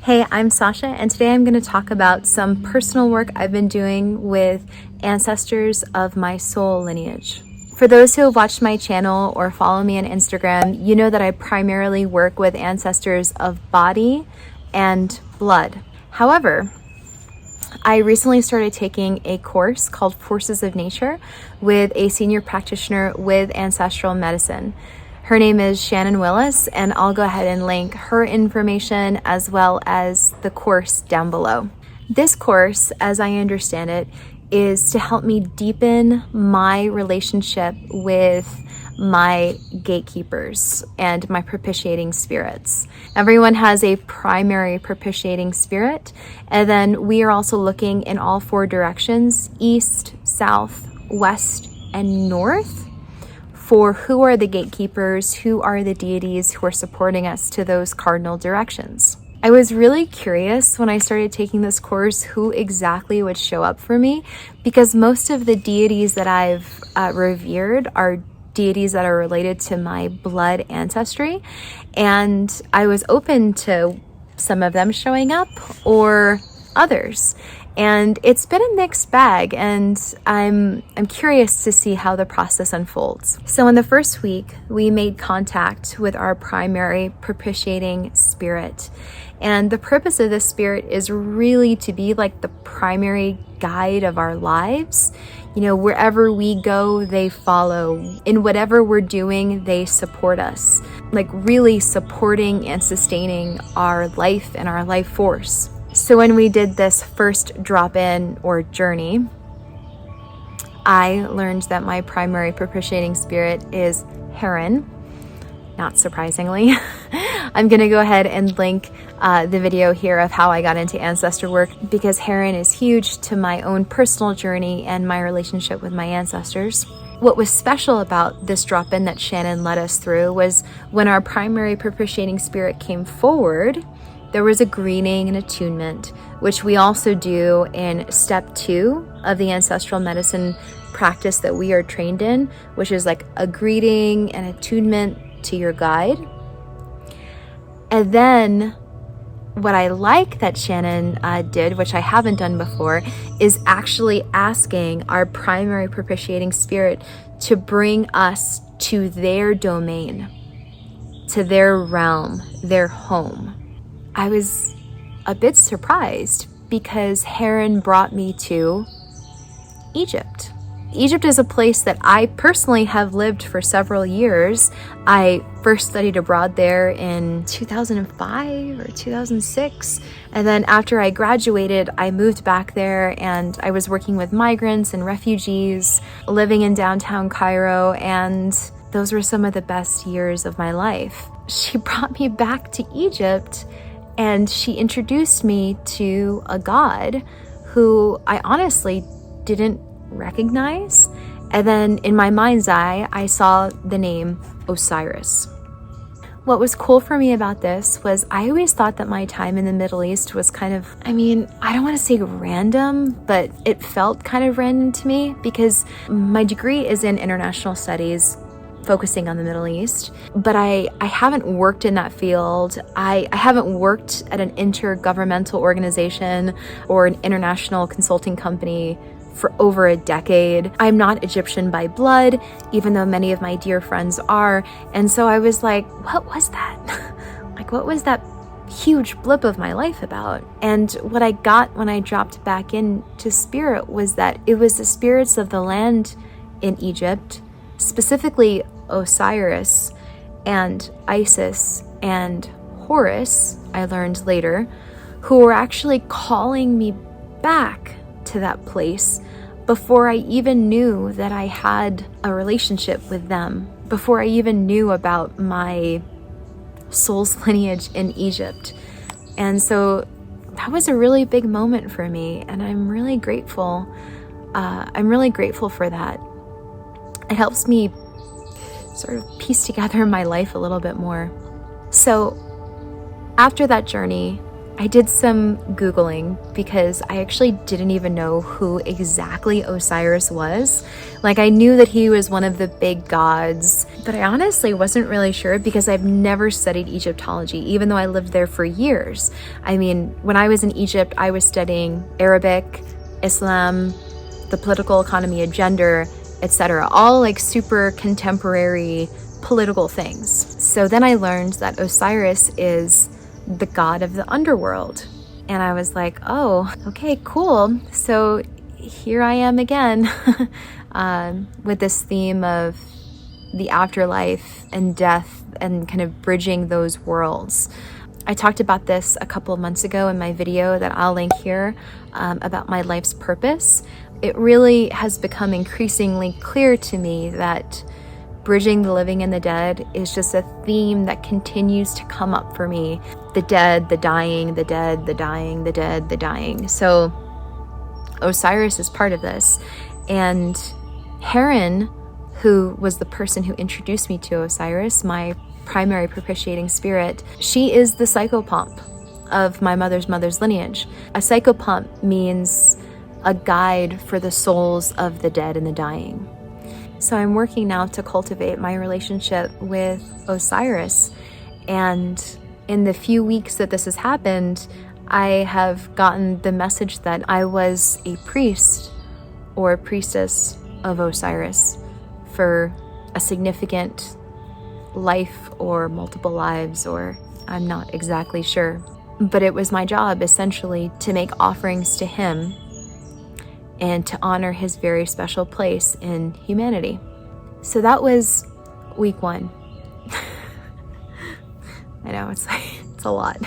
Hey, I'm Sasha, and today I'm going to talk about some personal work I've been doing with ancestors of my soul lineage. For those who have watched my channel or follow me on Instagram, you know that I primarily work with ancestors of body and blood. However, I recently started taking a course called Forces of Nature with a senior practitioner with Ancestral Medicine. Her name is Shannon Willis, and I'll go ahead and link her information as well as the course down below. This course, as I understand it, is to help me deepen my relationship with my gatekeepers and my propitiating spirits. Everyone has a primary propitiating spirit, and then we are also looking in all four directions, east, south, west, and north, for who are the gatekeepers, who are the deities who are supporting us to those cardinal directions. I was really curious when I started taking this course who exactly would show up for me, because most of the deities that I've revered are deities that are related to my blood ancestry, and I was open to some of them showing up or others. And it's been a mixed bag, and I'm curious to see how the process unfolds. So in the first week, we made contact with our primary propitiating spirit. And the purpose of this spirit is really to be like the primary guide of our lives. You know, wherever we go, they follow. In whatever we're doing, they support us. Like really supporting and sustaining our life and our life force. So when we did this first drop-in or journey, I learned that my primary propitiating spirit is Heron. Not surprisingly. I'm going to go ahead and link the video here of how I got into ancestor work, because Heron is huge to my own personal journey and my relationship with my ancestors. What was special about this drop-in that Shannon led us through was when our primary propitiating spirit came forward, there was a greeting and attunement, which we also do in step 2 of the ancestral medicine practice that we are trained in, which is like a greeting and attunement to your guide. And then what I like that Shannon did, which I haven't done before, is actually asking our primary propitiating spirit to bring us to their domain, to their realm, their home. I was a bit surprised because Heron brought me to Egypt. Egypt is a place that I personally have lived for several years. I first studied abroad there in 2005 or 2006. And then after I graduated, I moved back there and I was working with migrants and refugees, living in downtown Cairo, and those were some of the best years of my life. She brought me back to Egypt, and she introduced me to a god who I honestly didn't recognize. And then in my mind's eye, I saw the name Osiris. What was cool for me about this was I always thought that my time in the Middle East was kind of, I don't want to say random, but it felt kind of random to me because my degree is in international studies, focusing on the Middle East, but I haven't worked in that field. I haven't worked at an intergovernmental organization or an international consulting company for over a decade. I'm not Egyptian by blood, even though many of my dear friends are. And so I was like, what was that? Like, what was that huge blip of my life about? And what I got when I dropped back into spirit was that it was the spirits of the land in Egypt, specifically Osiris and Isis and Horus, I learned later, who were actually calling me back to that place before I even knew that I had a relationship with them, before I even knew about my soul's lineage in Egypt. And so that was a really big moment for me, and I'm really grateful. I'm really grateful for that. It helps me sort of piece together my life a little bit more. So after that journey, I did some Googling because I actually didn't even know who exactly Osiris was. Like, I knew that he was one of the big gods, but I honestly wasn't really sure because I've never studied Egyptology, even though I lived there for years. I mean, when I was in Egypt, I was studying Arabic, Islam, the political economy of gender, etc. All like super contemporary political things. So then I learned that Osiris is the god of the underworld. And I was like, oh, okay, cool. So here I am again with this theme of the afterlife and death and kind of bridging those worlds. I talked about this a couple of months ago in my video that I'll link here about my life's purpose. It really has become increasingly clear to me that bridging the living and the dead is just a theme that continues to come up for me. The dead, the dying, the dead, the dying, the dead, the dying. So Osiris is part of this. And Heron, who was the person who introduced me to Osiris, my primary propitiating spirit, she is the psychopomp of my mother's lineage. A psychopomp means a guide for the souls of the dead and the dying. So I'm working now to cultivate my relationship with Osiris. And in the few weeks that this has happened, I have gotten the message that I was a priest or a priestess of Osiris for a significant life or multiple lives, or I'm not exactly sure. But it was my job essentially to make offerings to him and to honor his very special place in humanity. So that was week 1. I know, it's a lot.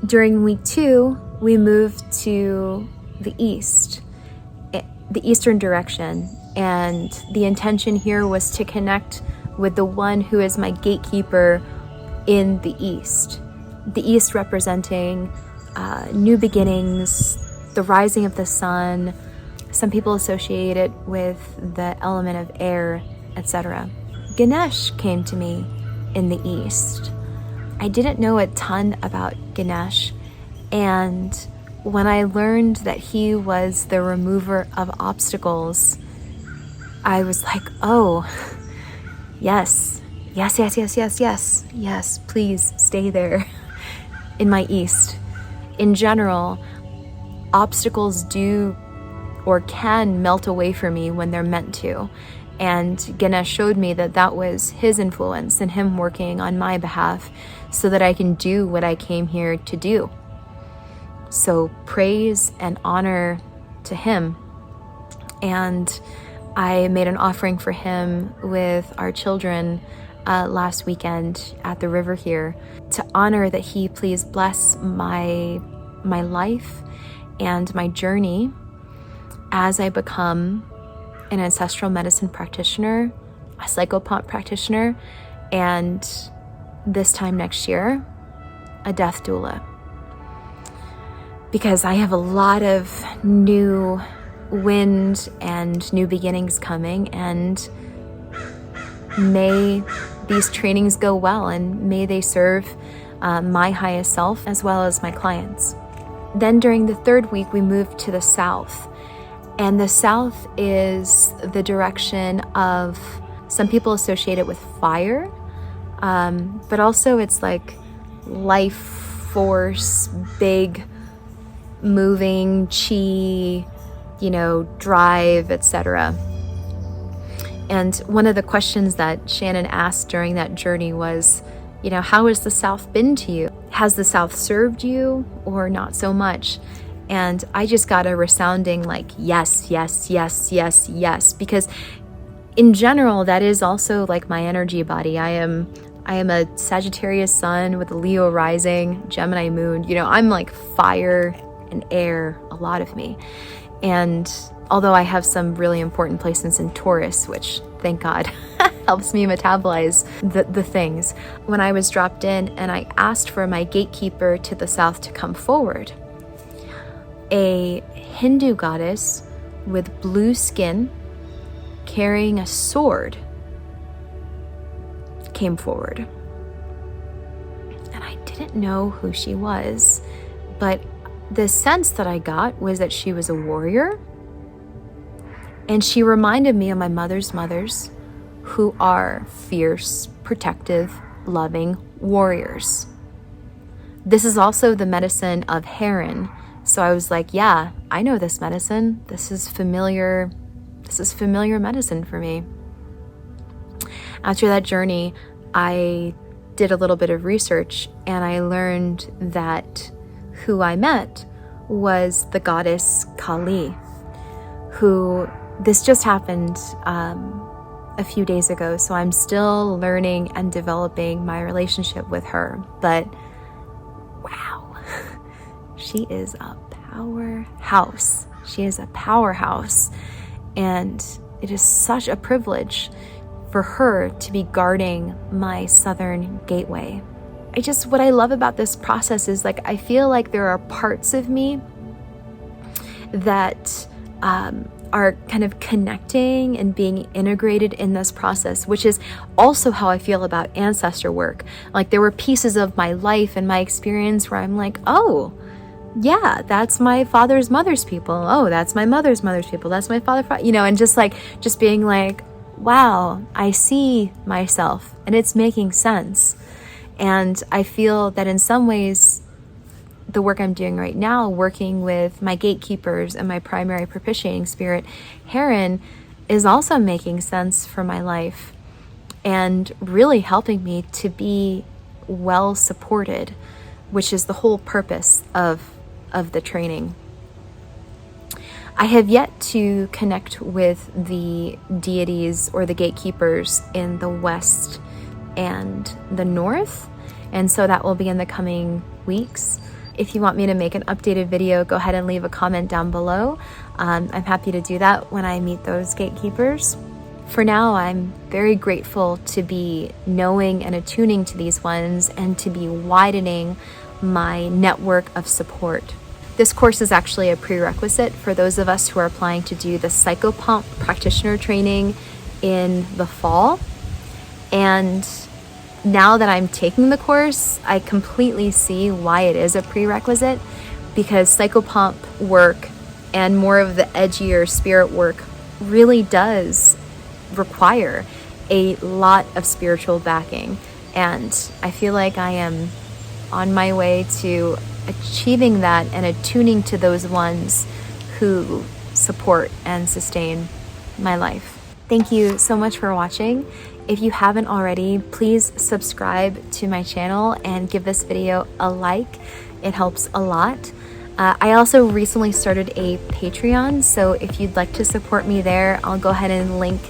During week 2, we moved to the east, the eastern direction, and the intention here was to connect with the one who is my gatekeeper in the east. The east representing new beginnings, the rising of the sun. Some people associate it with the element of air, etc. Ganesh came to me in the east. I didn't know a ton about Ganesh, and when I learned that he was the remover of obstacles, I was like, oh, yes, please stay there in my east. In general, obstacles do or can melt away from me when they're meant to. And Ganesh showed me that that was his influence and him working on my behalf so that I can do what I came here to do. So praise and honor to him. And I made an offering for him with our children last weekend at the river here to honor that he please bless my life and my journey as I become an ancestral medicine practitioner, a psychopomp practitioner, and this time next year, a death doula. Because I have a lot of new wind and new beginnings coming, and may these trainings go well, and may they serve my highest self as well as my clients. Then during the 3rd week, we moved to the south. And the south is the direction of, some people associate it with fire, but also it's like life force, big, moving, chi, drive, etc. And one of the questions that Shannon asked during that journey was, how has the South been to you? Has the South served you or not so much? And I just got a resounding like, yes, because in general, that is also like my energy body. I am a Sagittarius sun with a Leo rising, Gemini moon. I'm like fire and air, a lot of me. And although I have some really important placements in Taurus, which thank God helps me metabolize the things, when I was dropped in and I asked for my gatekeeper to the south to come forward, a Hindu goddess with blue skin carrying a sword came forward. And I didn't know who she was, But the sense that I got was that she was a warrior. And she reminded me of my mother's mothers, who are fierce, protective, loving warriors. This is also the medicine of Heron. So I was like, yeah, I know this medicine. This is familiar medicine for me. After that journey, I did a little bit of research, and I learned that who I met was the goddess Khali, who this just happened a few days ago, so I'm still learning and developing my relationship with her. But wow, she is a powerhouse. She is a powerhouse, and it is such a privilege for her to be guarding my southern gateway. What I love about this process is, like, I feel like there are parts of me that are kind of connecting and being integrated in this process, which is also how I feel about ancestor work. Like, there were pieces of my life and my experience where I'm like, oh, yeah, that's my father's mother's people. Oh, that's my mother's mother's people. That's my and just being like, wow, I see myself and it's making sense. And I feel that in some ways, the work I'm doing right now, working with my gatekeepers and my primary propitiating spirit, Heron, is also making sense for my life and really helping me to be well supported, which is the whole purpose of the training. I have yet to connect with the deities or the gatekeepers in the west and the north, and so that will be in the coming weeks. If you want me to make an updated video, go ahead and leave a comment down below. I'm happy to do that when I meet those gatekeepers. For now, I'm very grateful to be knowing and attuning to these ones and to be widening my network of support. This course is actually a prerequisite for those of us who are applying to do the psychopomp practitioner training in the fall. And now that I'm taking the course, I completely see why it is a prerequisite, because psychopomp work and more of the edgier spirit work really does require a lot of spiritual backing. And I feel like I am on my way to achieving that and attuning to those ones who support and sustain my life. Thank you so much for watching. If you haven't already, please subscribe to my channel and give this video a like. It helps a lot. I also recently started a Patreon, so if you'd like to support me there, I'll go ahead and link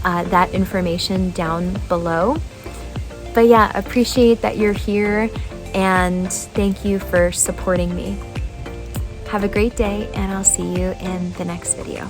that information down below. But yeah, appreciate that you're here, and thank you for supporting me. Have a great day, and I'll see you in the next video.